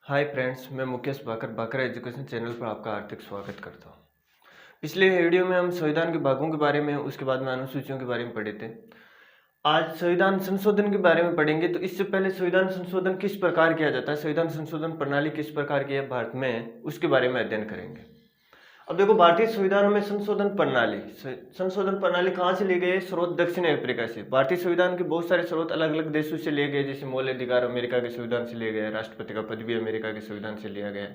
Hi friends, मैं मुकेश बाकर education channel पर आपका हार्दिक स्वागत करता हूँ। पिछले वीडियो में हम संविधान के भागों के बारे में, उसके बाद में अनुसूचियों के बारे में पढ़े थे। आज संविधान संशोधन के बारे में पढ़ेंगे। तो इससे पहले संविधान संशोधन किस प्रकार किया जाता है, संविधान संशोधन प्रणाली किस प्रकार की है भारत में, उसके बारे में अध्ययन करेंगे। अब देखो, भारतीय संविधान में संशोधन प्रणाली कहाँ से ली गई है? स्रोत दक्षिण अफ्रीका से। भारतीय संविधान के बहुत सारे स्रोत अलग अलग देशों से लिए गए, जैसे मौलिक अधिकार अमेरिका के संविधान से लिए गए, राष्ट्रपति का पद भी अमेरिका के संविधान से लिया गया,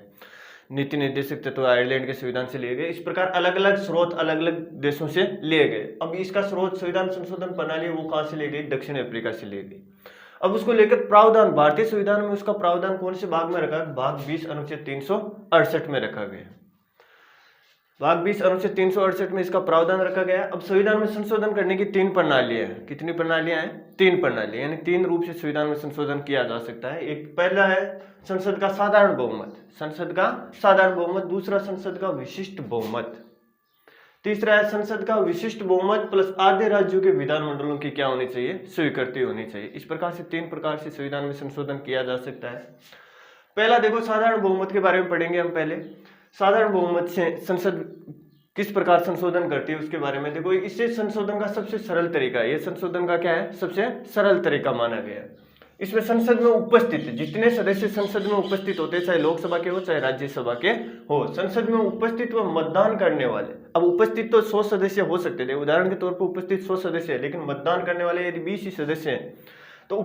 नीति निर्देशक तत्व आयरलैंड के संविधान से लिए गए। इस प्रकार अलग अलग स्रोत अलग अलग देशों से लिए गए। अब इसका स्रोत संविधान संशोधन प्रणाली वो कहाँ से ली गई? दक्षिण अफ्रीका से ली गई। अब उसको लेकर प्रावधान, भारतीय संविधान में उसका प्रावधान कौन से भाग में रखा? भाग 20 अनुच्छेद 368 में रखा गया। भाग 20 अनुच्छेद 368 में इसका प्रावधान रखा गया। अब संविधान में संशोधन करने की तीन प्रणालियां हैं। कितनी प्रणालियां हैं? तीन प्रणालियां, यानी तीन रूप से संविधान में संशोधन किया जा सकता है। एक पहला है संसद का साधारण बहुमत, संसद का साधारण बहुमत। दूसरा संसद का विशिष्ट बहुमत। तीसरा है संसद का विशिष्ट बहुमत प्लस आधे राज्यों के विधानमंडलों की क्या होनी चाहिए? स्वीकृति होनी चाहिए। इस प्रकार से तीन प्रकार से संविधान में संशोधन किया जा सकता है। पहला देखो, साधारण बहुमत के बारे में पढ़ेंगे हम पहले। साधारण बहुमत से संसद किस प्रकार संशोधन करती है उसके बारे में देखो। इससे संशोधन का सबसे सरल तरीका है, ये संशोधन का क्या है? सबसे सरल तरीका माना गया है। इसमें संसद में उपस्थित जितने सदस्य संसद में उपस्थित होते हैं, चाहे लोकसभा के हो चाहे राज्यसभा के हो, संसद में उपस्थित व मतदान करने वाले। अब उपस्थित तो 100 सदस्य हो सकते थे, उदाहरण के तौर पर उपस्थित 100 सदस्य है, लेकिन मतदान करने वाले यदि 20 ही सदस्य हैं तो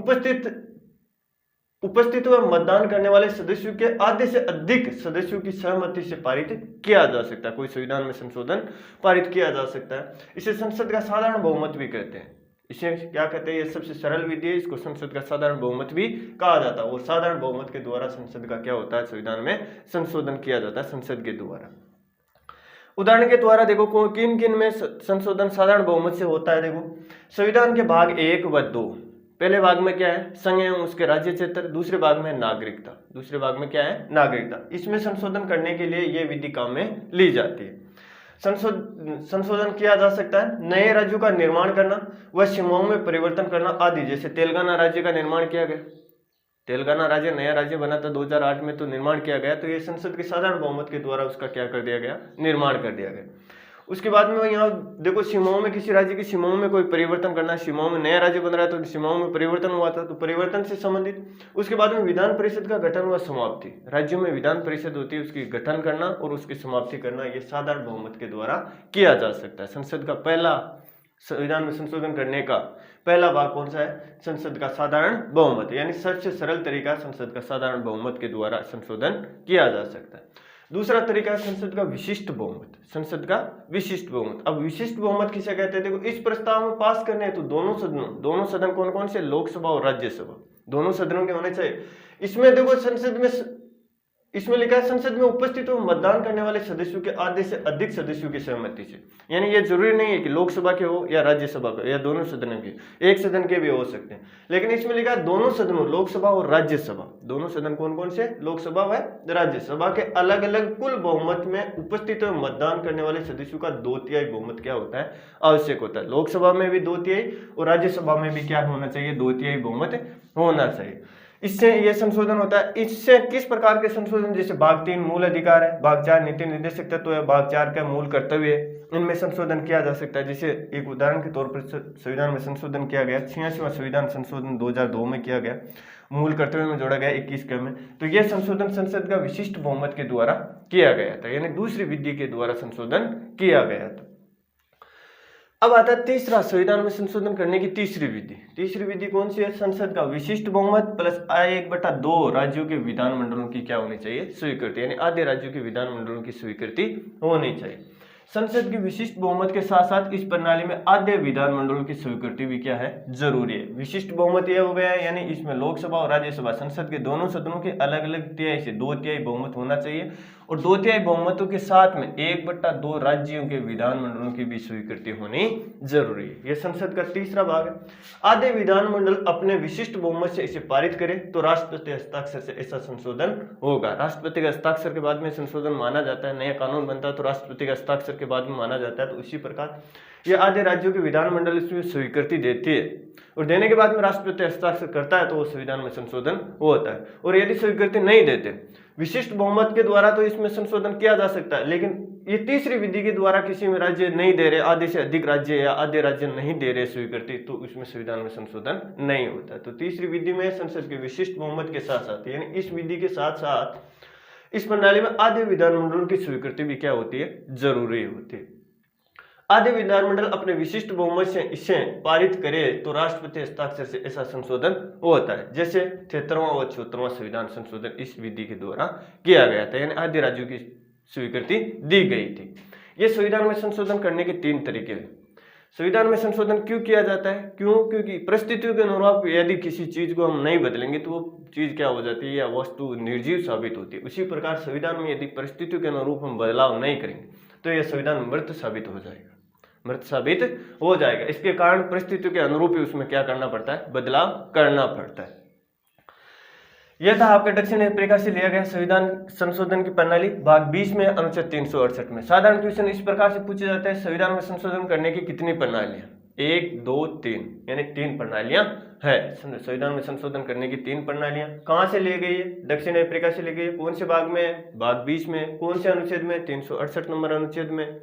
उपस्थित व मतदान करने वाले सदस्यों के आधे से अधिक सदस्यों की सहमति से पारित किया जा सकता है। कोई संविधान में संशोधन पारित किया जा सकता है। इसे संसद का साधारण बहुमत भी कहते हैं। इसे क्या कहते हैं? ये सबसे सरल विधि है, इसको संसद का साधारण बहुमत भी कहा जाता है। और साधारण बहुमत के द्वारा संसद का क्या होता है? संविधान में संशोधन किया जाता है संसद के द्वारा। उदाहरण के द्वारा देखो, किन किन में संशोधन साधारण बहुमत से होता है। देखो, संविधान के भाग 1 व 2। पहले भाग में क्या है? संघ एवं उसके राज्य क्षेत्र। दूसरे भाग में नागरिकता। दूसरे भाग में क्या है? नागरिकता। इसमें संशोधन करने के लिए ये विधि काम में ली जाती है। संशोधन किया जा सकता है नए राज्यों का निर्माण करना व सीमाओं में परिवर्तन करना आदि। जैसे तेलंगाना राज्य का निर्माण किया गया, तेलंगाना राज्य नया राज्य बना था 2008 में, तो निर्माण किया गया, तो ये संसद के साधारण बहुमत के द्वारा उसका क्या कर दिया गया? निर्माण कर दिया गया। उसके बाद में यहाँ देखो, सीमाओं में किसी राज्य की सीमाओं में कोई परिवर्तन करना, सीमाओं में नया राज्य बन रहा है तो सीमाओं में परिवर्तन हुआ था, तो परिवर्तन से संबंधित। उसके बाद में विधान परिषद का गठन व समाप्ति, राज्यों में विधान परिषद होती है, उसकी गठन करना और उसकी समाप्ति करना, ये साधारण बहुमत के द्वारा किया जा सकता है। संसद का पहला संविधान में संशोधन करने का पहला भाग कौन सा है? संसद का साधारण बहुमत, यानी सबसे सरल तरीका संसद का साधारण बहुमत के द्वारा संशोधन किया जा सकता है। दूसरा तरीका है संसद का विशिष्ट बहुमत। संसद का विशिष्ट बहुमत। अब विशिष्ट बहुमत किसे कहते हैं? देखो, इस प्रस्ताव में पास करने हैं तो दोनों सदन कौन कौन से? लोकसभा और राज्यसभा, दोनों सदनों के होने चाहिए। इसमें देखो, इसमें लिखा है संसद में उपस्थित हो मतदान करने वाले सदस्यों के आधे से अधिक सदस्यों की सहमति से। यानी ये जरूरी नहीं है कि लोकसभा के हो या राज्यसभा के या दोनों सदनों के, एक सदन के भी हो सकते हैं, लेकिन इसमें लिखा है दोनों सदनों, लोकसभा और राज्यसभा। दोनों सदन कौन कौन से? लोकसभा व राज्यसभा के अलग अलग कुल बहुमत में उपस्थित और मतदान करने वाले सदस्यों का 2/3 बहुमत क्या होता है? आवश्यक होता है। लोकसभा में भी 2/3 और राज्यसभा में भी क्या होना चाहिए? 2/3 बहुमत होना चाहिए। इससे यह संशोधन होता है। इससे किस प्रकार के संशोधन? जैसे भाग 3 मूल अधिकार है, भाग 4 नीति निर्देशक तत्व है, भाग 4 का मूल कर्तव्य है, इनमें संशोधन किया जा सकता है। जैसे एक उदाहरण के तौर पर संविधान में संशोधन किया गया, 86वां संविधान संशोधन 2002 में किया गया, मूल कर्तव्य में जोड़ा गया 21 क में। तो यह संशोधन संसद का विशिष्ट बहुमत के द्वारा किया गया था, यानी दूसरी विधि के द्वारा संशोधन किया गया था। अब आता है तीसरा, संविधान में संशोधन करने की तीसरी विधि। तीसरी विधि कौन सी है? संसद का विशिष्ट बहुमत प्लस 1/2 राज्यों के विधानमंडलों की क्या होनी चाहिए? स्वीकृति, यानी आधे राज्यों के विधानमंडलों की स्वीकृति होनी चाहिए। संसद की विशिष्ट बहुमत के साथ साथ इस प्रणाली में आधे विधानमंडलों की स्वीकृति भी क्या है? जरूरी है। विशिष्ट बहुमत यह हो गया है, यानी इसमें लोकसभा और राज्यसभा संसद के दोनों सदनों के अलग अलग तिहाई से 2/3 बहुमत होना चाहिए, और 2/3 बहुमतों के साथ में 1/2 राज्यों के विधानमंडलों की भी स्वीकृति होनी जरूरी है। यह संसद का तीसरा भाग है। आधे विधानमंडल अपने विशिष्ट बहुमत से इसे पारित करे तो राष्ट्रपति हस्ताक्षर से ऐसा संशोधन होगा। राष्ट्रपति के हस्ताक्षर के बाद में संशोधन माना जाता है। नया कानून बनता है तो राष्ट्रपति के हस्ताक्षर के बाद में माना जाता है। तो उसी प्रकार ये आधे राज्यों के विधानमंडल इसमें स्वीकृति देती है और देने के बाद में राष्ट्रपति हस्ताक्षर करता है तो वो संविधान में संशोधन वो होता है। और यदि स्वीकृति नहीं देते, विशिष्ट बहुमत के द्वारा तो इसमें संशोधन किया जा सकता है, लेकिन ये तीसरी विधि के द्वारा किसी में राज्य नहीं दे रहे, आधे से अधिक राज्य या आधे राज्य नहीं दे रहे स्वीकृति, तो उसमें संविधान में संशोधन नहीं होता। तो तीसरी विधि में संसद के विशिष्ट बहुमत के साथ साथ, यानी इस विधि के साथ साथ इस प्रणाली में आधे विधानमंडलों की स्वीकृति भी क्या होती है, जरूरी होती है। आधे विधानमंडल अपने विशिष्ट बहुमत से इसे पारित करे तो राष्ट्रपति हस्ताक्षर से ऐसा संशोधन होता है। जैसे 73वां और 74वां संविधान संशोधन इस विधि के द्वारा किया गया था, यानी आधे राज्यों की स्वीकृति दी गई थी। ये संविधान में संशोधन करने के 3 तरीके हैं। संविधान में संशोधन क्यों किया जाता है? क्योंकि परिस्थितियों के अनुरूप यदि किसी चीज को हम नहीं बदलेंगे तो वो चीज क्या हो जाती है या वस्तु निर्जीव साबित होती है। उसी प्रकार संविधान में यदि परिस्थितियों के अनुरूप हम बदलाव नहीं करेंगे तो यह संविधान मृत साबित हो जाएगा, मृत साबित हो जाएगा। इसके कारण परिस्थितियों के अनुरूप ही उसमें क्या करना पड़ता है, बदलाव करना पड़ता है। यह था आपका दक्षिण अफ्रीका से लिया गया संविधान संशोधन की प्रणाली भाग 20 में अनुच्छेद 368 में। साधारण क्वेश्चन इस प्रकार से पूछे जाते हैं, संविधान में संशोधन करने की कितनी प्रणालियां? 1, 2, 3, यानी 3 प्रणालियां है। संविधान में संशोधन करने की 3 प्रणालियां कहां से ली गई है? दक्षिण अफ्रीका से ली गई है। कौन से भाग में? भाग 20 में। कौन से अनुच्छेद में? 368 नंबर अनुच्छेद में।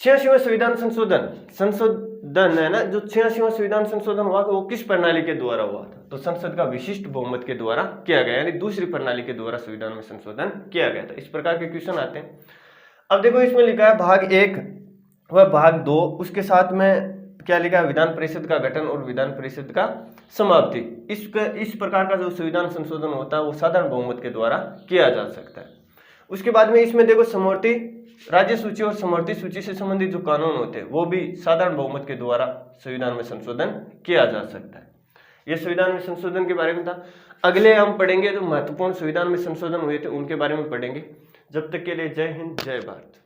86वां संविधान संशोधन है ना, जो 86वां संविधान संशोधन हुआ वो किस प्रणाली के द्वारा हुआ था? तो संसद का विशिष्ट बहुमत के द्वारा किया गया, यानी दूसरी प्रणाली के द्वारा संविधान में संशोधन किया गया था। इस प्रकार के क्वेश्चन आते हैं। अब देखो इसमें लिखा है भाग 1 व भाग 2, उसके साथ में क्या लिखा है, विधान परिषद का गठन और विधान परिषद का समाप्ति। इस प्रकार का जो संविधान संशोधन होता है वो साधारण बहुमत के द्वारा किया जा सकता है। उसके बाद में इसमें देखो समवर्ती राज्य सूची और समवर्ती सूची से संबंधित जो कानून होते हैं वो भी साधारण बहुमत के द्वारा संविधान में संशोधन किया जा सकता है। यह संविधान में संशोधन के बारे में था। अगले हम पढ़ेंगे जो महत्वपूर्ण संविधान में संशोधन हुए थे उनके बारे में पढ़ेंगे। जब तक के लिए जय हिंद, जय भारत।